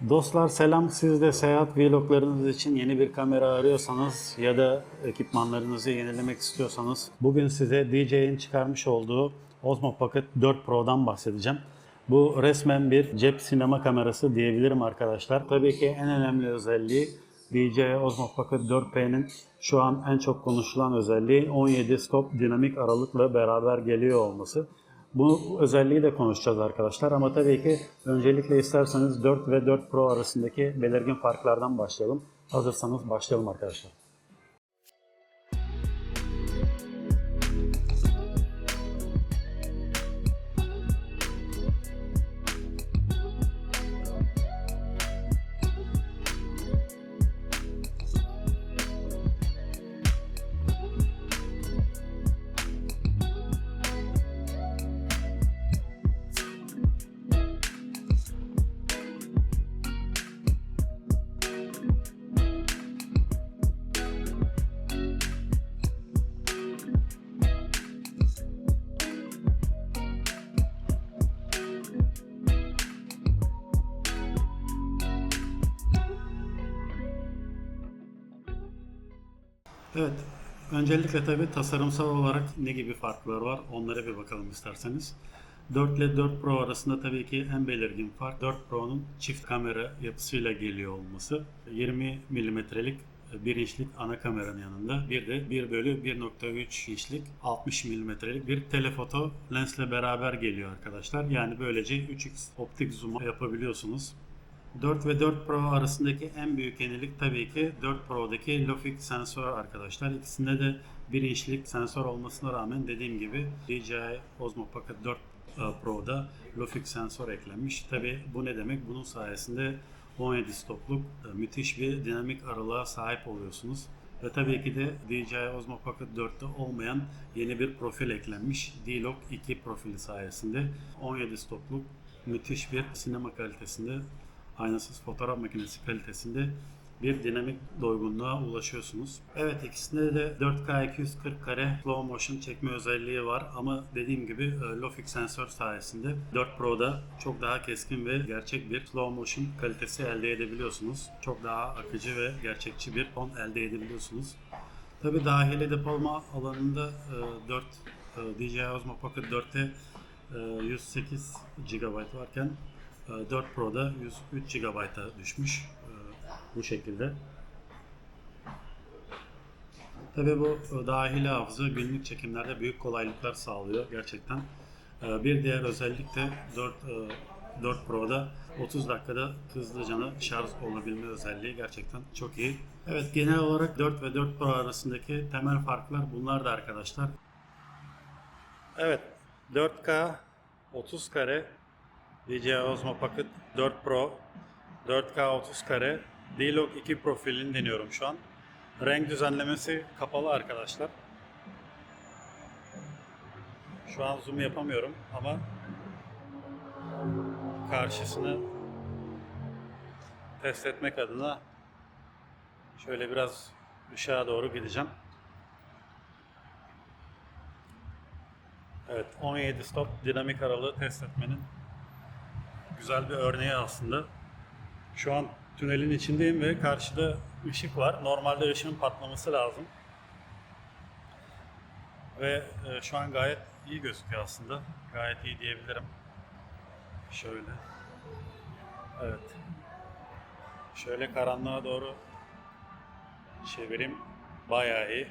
Dostlar selam. Siz de seyahat vloglarınız için yeni bir kamera arıyorsanız ya da ekipmanlarınızı yenilemek istiyorsanız bugün size DJI'nin çıkarmış olduğu Osmo Pocket 4 Pro'dan bahsedeceğim. Bu resmen bir cep sinema kamerası diyebilirim arkadaşlar. Tabii ki en önemli özelliği DJI Osmo Pocket 4P'nin şu an en çok konuşulan özelliği 17 stop dinamik aralıkla beraber geliyor olması. Bu özelliği de konuşacağız arkadaşlar ama tabii ki öncelikle isterseniz 4 ve 4 Pro arasındaki belirgin farklardan başlayalım. Hazırsanız başlayalım arkadaşlar. Evet, öncelikle tabii tasarımsal olarak ne gibi farklar var onlara bir bakalım isterseniz. 4 ile 4 Pro arasında tabii ki en belirgin fark 4 Pro'nun çift kamera yapısıyla geliyor olması. 20 milimetrelik 1 inçlik ana kameranın yanında bir de 1 bölü 1.3 inçlik 60 milimetrelik bir telefoto lensle beraber geliyor arkadaşlar. Yani böylece 3x optik zoom yapabiliyorsunuz. 4 ve 4 Pro arasındaki en büyük yenilik tabii ki 4 Pro'daki Lofix sensör arkadaşlar. İkisinde de 1 inçlik sensör olmasına rağmen dediğim gibi DJI Osmo Pocket 4 Pro'da Lofix sensör eklenmiş. Tabii bu ne demek? Bunun sayesinde 17 stopluk müthiş bir dinamik aralığa sahip oluyorsunuz. Ve tabii ki de DJI Osmo Pocket 4'te olmayan yeni bir profil eklenmiş. D-Log 2 profili sayesinde 17 stopluk müthiş bir sinema kalitesinde aynasız fotoğraf makinesi kalitesinde bir dinamik doygunluğa ulaşıyorsunuz. Evet, ikisinde de 4K 240 kare slow motion çekme özelliği var ama dediğim gibi Lofix sensör sayesinde 4 Pro'da çok daha keskin ve gerçek bir slow motion kalitesi elde edebiliyorsunuz. Çok daha akıcı ve gerçekçi bir ton elde edebiliyorsunuz. Tabi dahili depolama alanında 4 DJI Osmo Pocket 4'te 108 GB varken 4 Pro'da 103 GB'a düşmüş bu şekilde. Tabii bu dahili hafıza günlük çekimlerde büyük kolaylıklar sağlıyor gerçekten. Bir diğer özellik de 4 Pro'da 30 dakikada hızlıca şarj olabilme özelliği gerçekten çok iyi. Evet, genel olarak 4 ve 4 Pro arasındaki temel farklar bunlar da arkadaşlar. Evet, 4K 30 kare DJI Osmo Pocket 4 Pro 4K 30 kare D-Log 2 profilini deniyorum şu an. Renk düzenlemesi kapalı arkadaşlar. Şu an zoom yapamıyorum ama karşısını test etmek adına şöyle biraz ışığa doğru gideceğim. Evet, 17 stop dinamik aralığı test etmenin güzel bir örneği aslında. Şu an tünelin içindeyim ve karşıda ışık var. Normalde ışığın patlaması lazım. Ve şu an gayet iyi gözüküyor aslında. Gayet iyi diyebilirim. Şöyle. Evet. Şöyle karanlığa doğru çevireyim. Bayağı iyi.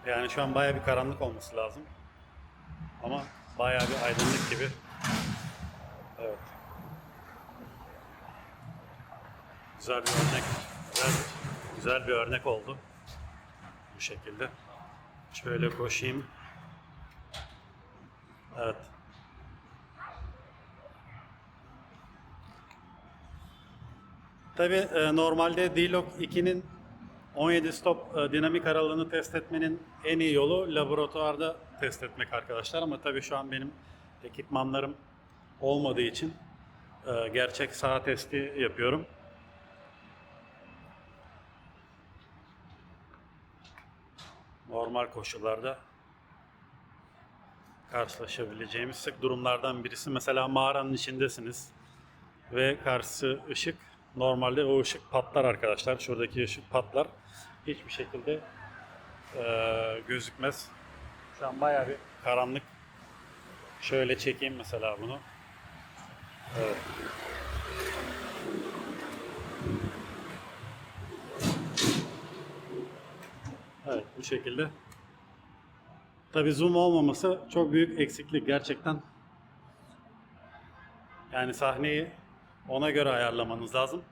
Yani şu an bayağı bir karanlık olması lazım. Ama bayağı bir aydınlık gibi. Evet. Güzel bir örnek. Güzel bir örnek oldu. Bu şekilde. Şöyle koşayım. Evet. Tabii normalde D-Log 2'nin 17 stop dinamik aralığını test etmenin en iyi yolu laboratuvarda test etmek arkadaşlar. Ama tabii şu an benim ekipmanlarım olmadığı için gerçek saha testi yapıyorum. Normal koşullarda karşılaşabileceğimiz sık durumlardan birisi. Mesela mağaranın içindesiniz ve karşısı ışık. Normalde o ışık patlar arkadaşlar. Şuradaki ışık patlar. Hiçbir şekilde gözükmez. Şu an bayağı bir karanlık. Şöyle çekeyim mesela bunu. Evet. Evet, bu şekilde. Tabii zoom olmaması çok büyük eksiklik gerçekten. Yani sahneyi ona göre ayarlamanız lazım.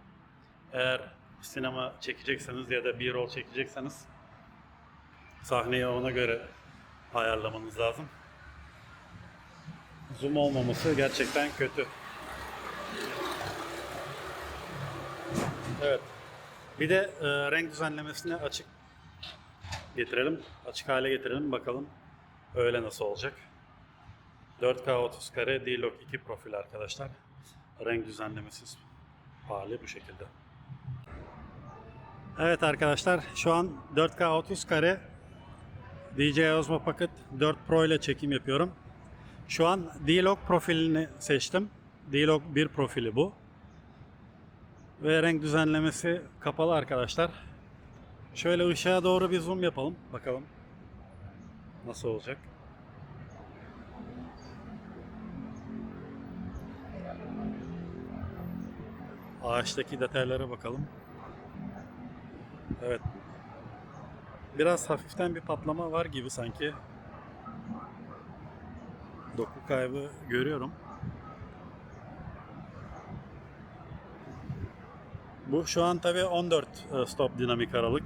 Eğer sinema çekecekseniz ya da B-roll çekecekseniz sahneyi ona göre ayarlamanız lazım. Zoom olmaması gerçekten kötü. Evet. Bir de renk düzenlemesini açık getirelim. Açık hale getirelim. Bakalım öyle nasıl olacak. 4K 30 kare D-Log 2 profil arkadaşlar. Renk düzenlemesiz hali bu şekilde. Evet arkadaşlar, şu an 4K 30 kare DJI Osmo Pocket 4 Pro ile çekim yapıyorum. Şu an D-Log profilini seçtim. D-Log 1 profili bu. Ve renk düzenlemesi kapalı arkadaşlar. Şöyle ışığa doğru bir zoom yapalım. Bakalım nasıl olacak. Ağaçtaki detaylara bakalım. Evet. Biraz hafiften bir patlama var gibi sanki. Doku kaybı görüyorum. Bu şu an tabi 14 stop dinamik aralık.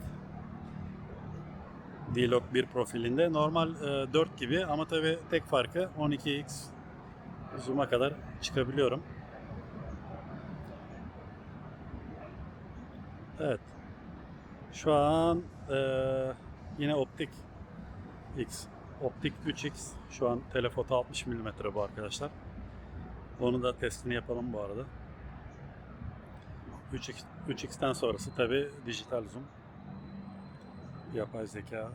D-Log 1 profilinde. Normal 4 gibi ama tabi tek farkı 12x zoom'a kadar çıkabiliyorum. Evet. Şu an yine optik X. Optik 3x. Şu an telefoto 60 mm bu arkadaşlar. Onu da testini yapalım bu arada. 3x'ten sonrası tabi dijital zoom. Yapay zeka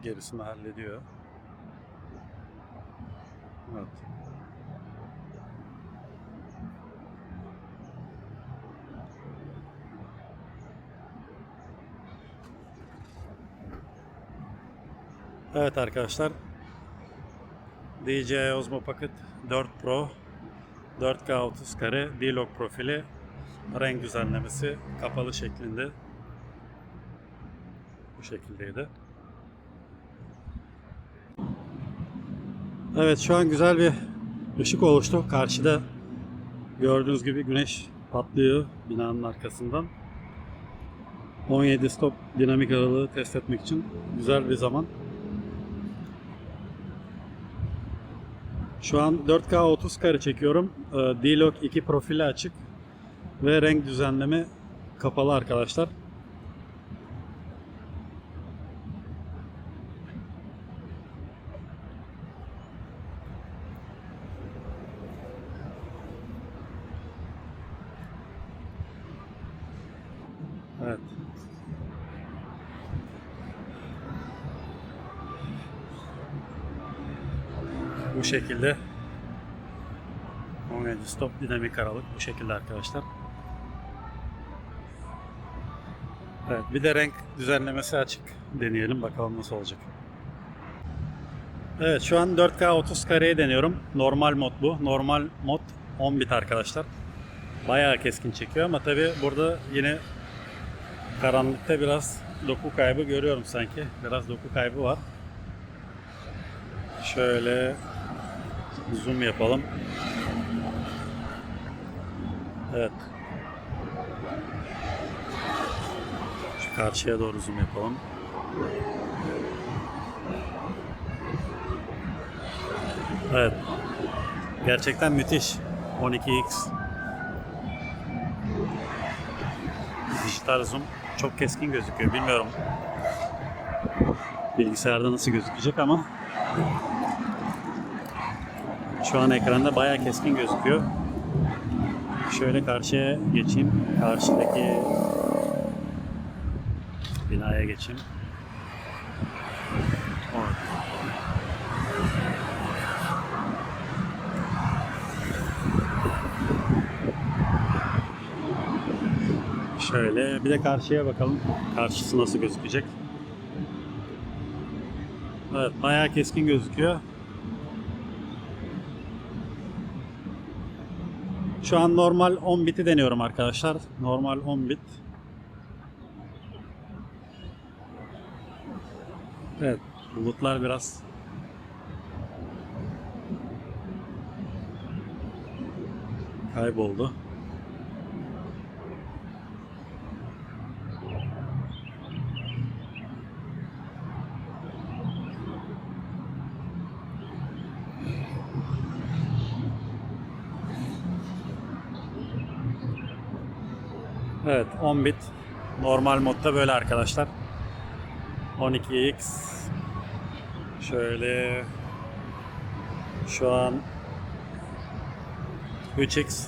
gerisini hallediyor. Evet. Evet arkadaşlar, DJI Osmo Pocket 4 Pro 4K 30 kare D-Log profili renk düzenlemesi kapalı şeklinde bu şekildeydi. Evet, şu an güzel bir ışık oluştu. Karşıda gördüğünüz gibi güneş patlıyor binanın arkasından. 17 stop dinamik aralığı test etmek için güzel bir zaman. Şu an 4K 30 kare çekiyorum. D-Log 2 profili açık ve renk düzenleme kapalı arkadaşlar. Evet. Bu şekilde 17 stop dinamik aralık bu şekilde arkadaşlar. Evet, bir de renk düzenlemesi açık deneyelim bakalım nasıl olacak. Evet, şu an 4K 30 kareye deniyorum. Normal mod bu. Normal mod 10 bit arkadaşlar. Bayağı keskin çekiyor ama tabi burada yine karanlıkta biraz doku kaybı görüyorum sanki. Biraz doku kaybı var. Şöyle zoom yapalım. Evet. Şu karşıya doğru zoom yapalım. Evet. Gerçekten müthiş. 12x. Dijital zoom çok keskin gözüküyor. Bilmiyorum bilgisayarda nasıl gözükecek ama şu an ekranda bayağı keskin gözüküyor. Şöyle karşıya geçeyim. Karşıdaki binaya geçeyim. Şöyle bir de karşıya bakalım. Karşısı nasıl gözükecek. Evet, bayağı keskin gözüküyor. Şu an normal 10 biti deniyorum arkadaşlar. Normal 10 bit. Evet, bulutlar biraz kayboldu. Evet, 10 bit normal modda böyle arkadaşlar. 12x şöyle şu an 3x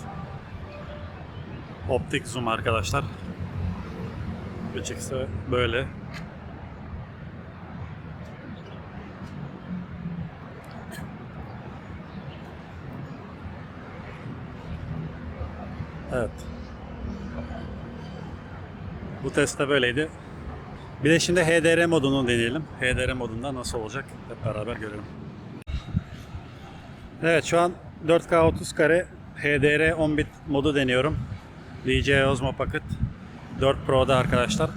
optik zoom arkadaşlar. 3x'e böyle. Evet. Bu test de böyleydi. Bir de şimdi HDR modunu deneyelim. HDR modunda nasıl olacak hep beraber görelim. Evet, şu an 4K 30 kare HDR 10 bit modu deniyorum. DJI Osmo Pocket 4 Pro'da arkadaşlar.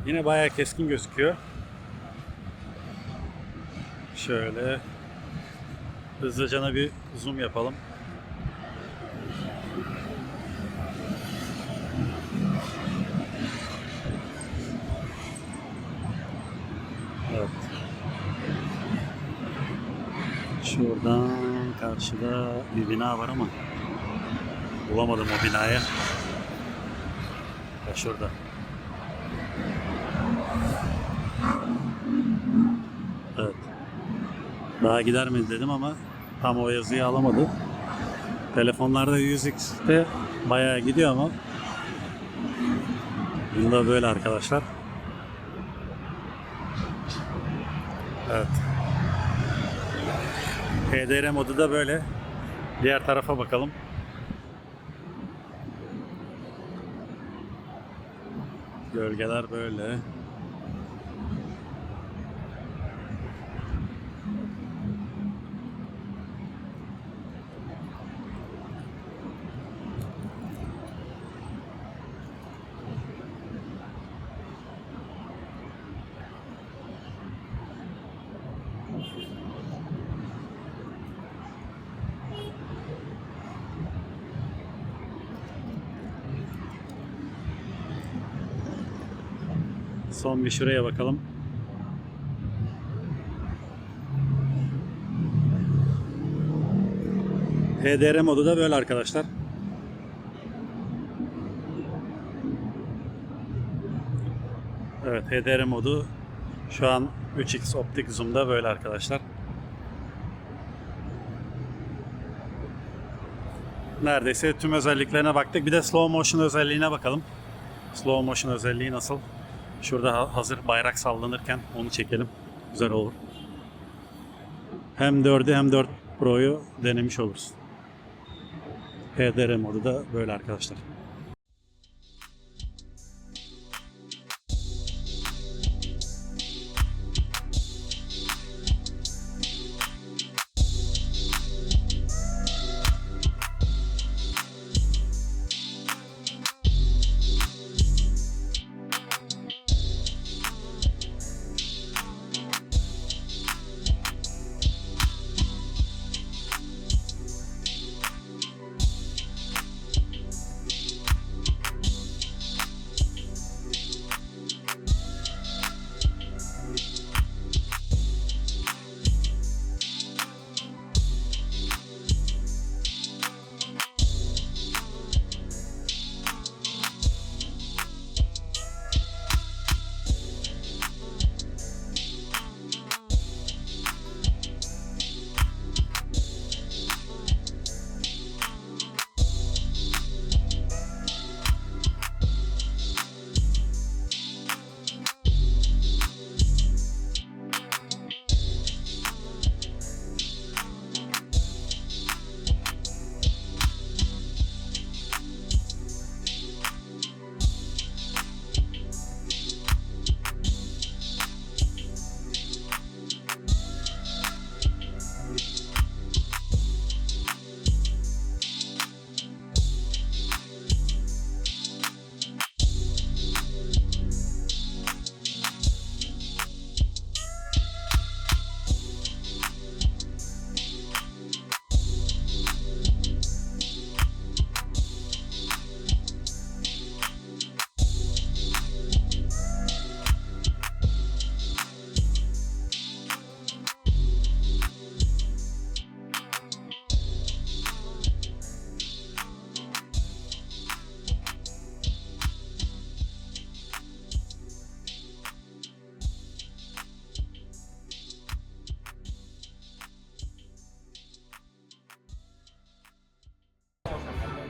Yine bayağı keskin gözüküyor. Şöyle hızlıca bir zoom yapalım. Evet. Şuradan karşıda bir bina var ama bulamadım o binayı. Ya şurada. Evet. Daha gider mi dedim ama tam o yazıyı alamadı. Telefonlarda 100x'te bayağı gidiyor ama bunda böyle arkadaşlar. Evet. HDR modu da böyle. Diğer tarafa bakalım. Gölgeler böyle. Son bir şuraya bakalım. HDR modu da böyle arkadaşlar. Evet, HDR modu şu an 3x optik zoom'da böyle arkadaşlar. Neredeyse tüm özelliklerine baktık. Bir de slow motion özelliğine bakalım. Slow motion özelliği nasıl? Şurada hazır bayrak sallanırken onu çekelim. Güzel olur. Hem 4'ü hem 4 Pro'yu denemiş oluruz. HDR modu da böyle arkadaşlar.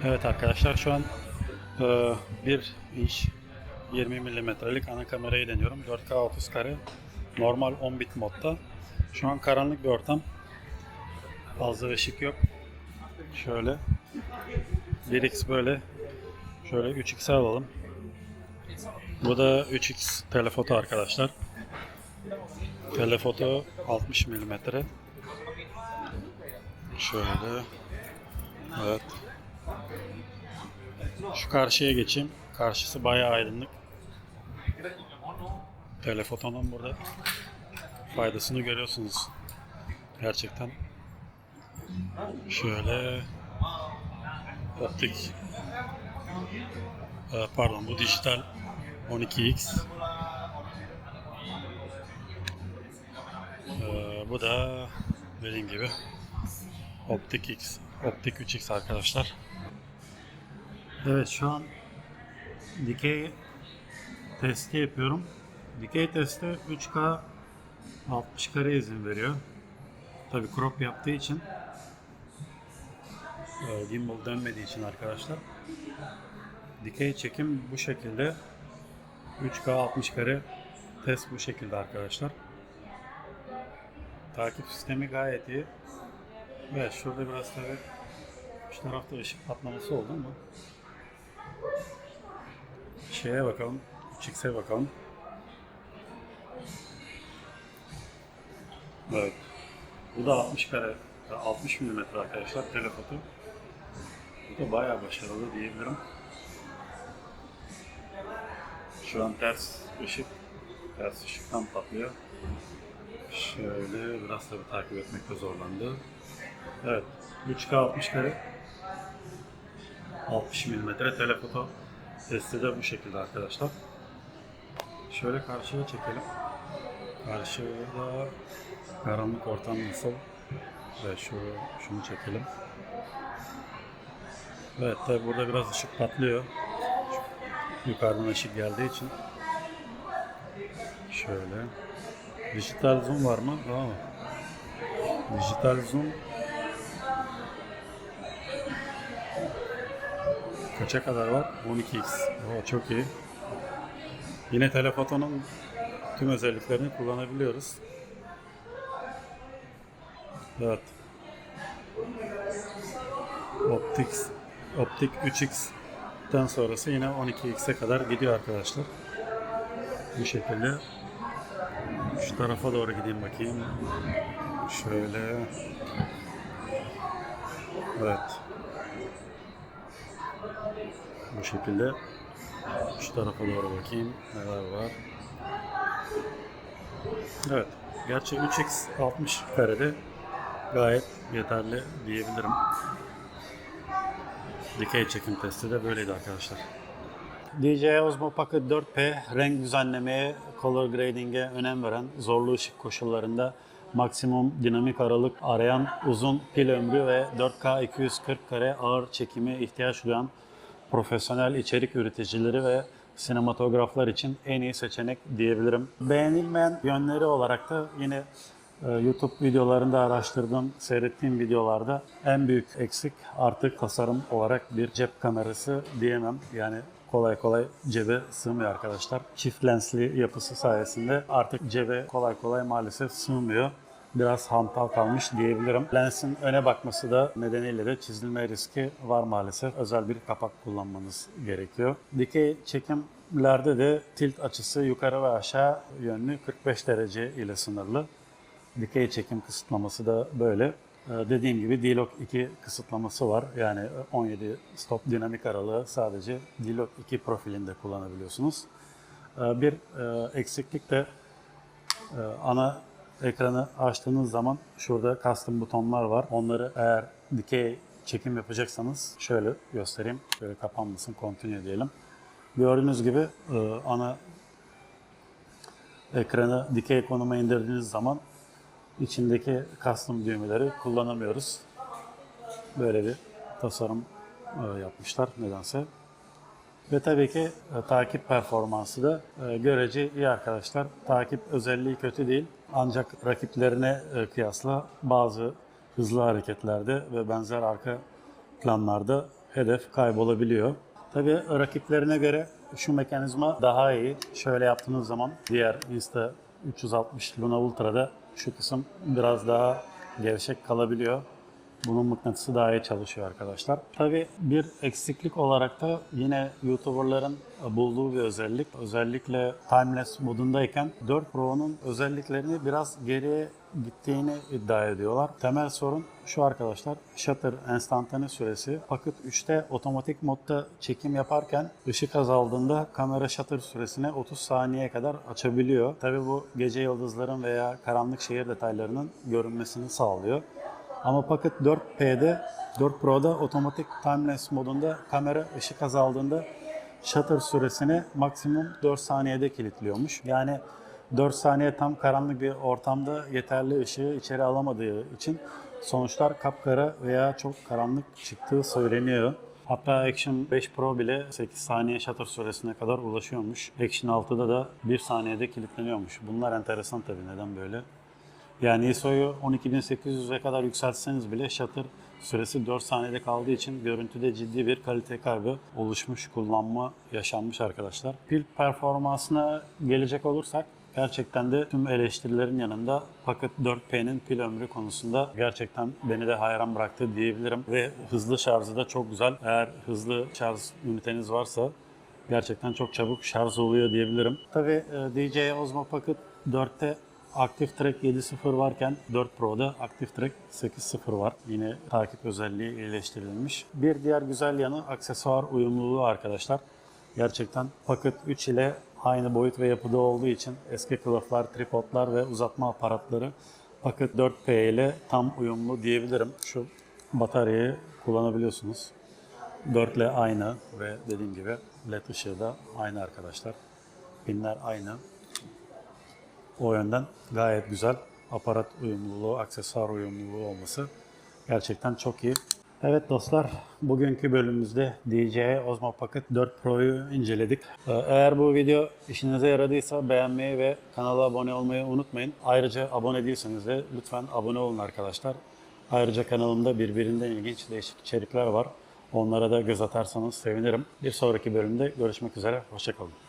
Evet arkadaşlar, şu an bir inç 20 milimetrelik ana kamerayı deniyorum. 4K 30 kare normal 10 bit modda. Şu an karanlık bir ortam. Fazla ışık yok. Şöyle 1x böyle. Şöyle 3x'e alalım. Bu da 3x telefoto arkadaşlar. Telefoto 60 milimetre. Şöyle. Evet. Şu karşıya geçeyim. Karşısı bayağı aydınlık. Telefotonun burada faydasını görüyorsunuz. Gerçekten. Şöyle optik, pardon, bu dijital 12x. Bu da dediğim gibi optik x, optik 3x arkadaşlar. Evet, şu an dikey testi yapıyorum. Dikey testte 3K 60 kare izin veriyor. Tabi crop yaptığı için, gimbal dönmediği için arkadaşlar. Dikey çekim bu şekilde. 3K 60 kare test bu şekilde arkadaşlar. Takip sistemi gayet iyi. Evet, şurada biraz tabi şu tarafta ışık patlaması oldu ama şeye bakalım, 3x'e bakalım. Evet. Bu da 60 kare, 60 milimetre arkadaşlar telefoto. Bu da bayağı başarılı diyebilirim. Şu an ters ışıktan patlıyor. Şöyle biraz tabi takip etmekte zorlandı. Evet, 3K 60 kare 60 milimetre telefoto testi de bu şekilde arkadaşlar. Şöyle karşıya çekelim. Karşıda karanlık ortam nasıl? Ve şunu çekelim. Evet, tabi burada biraz ışık patlıyor. Yukarıdan ışık geldiği için. Şöyle. Dijital zoom var mı? Dijital zoom kaça kadar var? 12x. Çok iyi. Yine telefotonun tüm özelliklerini kullanabiliyoruz. Evet. Optik 3x'ten sonrası yine 12x'e kadar gidiyor arkadaşlar. Bu şekilde. Şu tarafa doğru gideyim bakayım. Şöyle. Evet. Bu şekilde. Şu tarafa doğru bakayım. Neler var. Evet. Gerçi 3x 60 karede gayet yeterli diyebilirim. Dikey çekim testi de böyleydi arkadaşlar. DJI Osmo Pocket 4P renk düzenlemeye, color grading'e önem veren, zorlu ışık koşullarında maksimum dinamik aralık arayan, uzun pil ömrü ve 4K 240 kare ağır çekime ihtiyaç duyan profesyonel içerik üreticileri ve sinematograflar için en iyi seçenek diyebilirim. Beğenilmeyen yönleri olarak da yine YouTube videolarında araştırdığım, seyrettiğim videolarda en büyük eksik artık tasarım olarak bir cep kamerası diyemem. Yani kolay kolay cebe sığmıyor arkadaşlar. Çift lensli yapısı sayesinde artık cebe kolay kolay maalesef sığmıyor. Biraz hantal kalmış diyebilirim. Lensin öne bakması da nedeniyle de çizilme riski var maalesef. Özel bir kapak kullanmanız gerekiyor. Dikey çekimlerde de tilt açısı yukarı ve aşağı yönlü 45 derece ile sınırlı. Dikey çekim kısıtlaması da böyle. Dediğim gibi D-Log 2 kısıtlaması var. Yani 17 stop dinamik aralığı sadece D-Log 2 profilinde kullanabiliyorsunuz. Bir eksiklik de ana ekranı açtığınız zaman şurada custom butonlar var. Onları eğer dikey çekim yapacaksanız şöyle göstereyim. Şöyle kapanmasın, continue diyelim. Gördüğünüz gibi ana ekranı dikey konuma indirdiğiniz zaman içindeki custom düğmeleri kullanamıyoruz. Böyle bir tasarım yapmışlar nedense. Ve tabii ki takip performansı da görece iyi arkadaşlar. Takip özelliği kötü değil. Ancak rakiplerine kıyasla bazı hızlı hareketlerde ve benzer arka planlarda hedef kaybolabiliyor. Tabii rakiplerine göre şu mekanizma daha iyi. Şöyle yaptığınız zaman diğer Insta 360 Luna Ultra'da şu kısım biraz daha gevşek kalabiliyor. Bunun mıknatısı daha iyi çalışıyor arkadaşlar. Tabii bir eksiklik olarak da yine YouTuber'ların bulduğu bir özellik. Özellikle timeless modundayken 4 Pro'nun özelliklerini biraz geriye gittiğini iddia ediyorlar. Temel sorun şu arkadaşlar. Shutter enstantane süresi. Pocket 3'te otomatik modda çekim yaparken ışık azaldığında kamera shutter süresini 30 saniyeye kadar açabiliyor. Tabii bu gece yıldızların veya karanlık şehir detaylarının görünmesini sağlıyor. Ama Pocket 4P'de, 4 Pro'da otomatik timeless modunda kamera ışık azaldığında shutter süresini maksimum 4 saniyede kilitliyormuş. Yani 4 saniye tam karanlık bir ortamda yeterli ışığı içeri alamadığı için sonuçlar kapkara veya çok karanlık çıktığı söyleniyor. Hatta Action 5 Pro bile 8 saniye shutter süresine kadar ulaşıyormuş. Action 6'da da 1 saniyede kilitleniyormuş. Bunlar enteresan tabii, neden böyle? Yani ISO'yu 12800'e kadar yükseltseniz bile shutter süresi 4 saniyede kaldığı için görüntüde ciddi bir kalite kaybı oluşmuş, kullanma yaşanmış arkadaşlar. Pil performansına gelecek olursak gerçekten de tüm eleştirilerin yanında Pocket 4P'nin pil ömrü konusunda gerçekten beni de hayran bıraktı diyebilirim. Ve hızlı şarjı da çok güzel. Eğer hızlı şarj üniteniz varsa gerçekten çok çabuk şarj oluyor diyebilirim. Tabii DJI Osmo Pocket 4'te Active Track 7.0 varken 4 Pro'da Active Track 8.0 var. Yine takip özelliği iyileştirilmiş. Bir diğer güzel yanı aksesuar uyumluluğu arkadaşlar. Gerçekten Pocket 3 ile aynı boyut ve yapıda olduğu için eski kılıflar, tripodlar ve uzatma aparatları Pocket 4P ile tam uyumlu diyebilirim. Şu bataryayı kullanabiliyorsunuz. 4 ile aynı ve dediğim gibi LED ışığı da aynı arkadaşlar. Pinler aynı. O yönden gayet güzel. Aparat uyumluluğu, aksesuar uyumluluğu olması gerçekten çok iyi. Evet dostlar, bugünkü bölümümüzde DJI Osmo Pocket 4 Pro'yu inceledik. Eğer bu video işinize yaradıysa beğenmeyi ve kanala abone olmayı unutmayın. Ayrıca abone değilseniz de lütfen abone olun arkadaşlar. Ayrıca kanalımda birbirinden ilginç değişik içerikler var. Onlara da göz atarsanız sevinirim. Bir sonraki bölümde görüşmek üzere, hoşça kalın.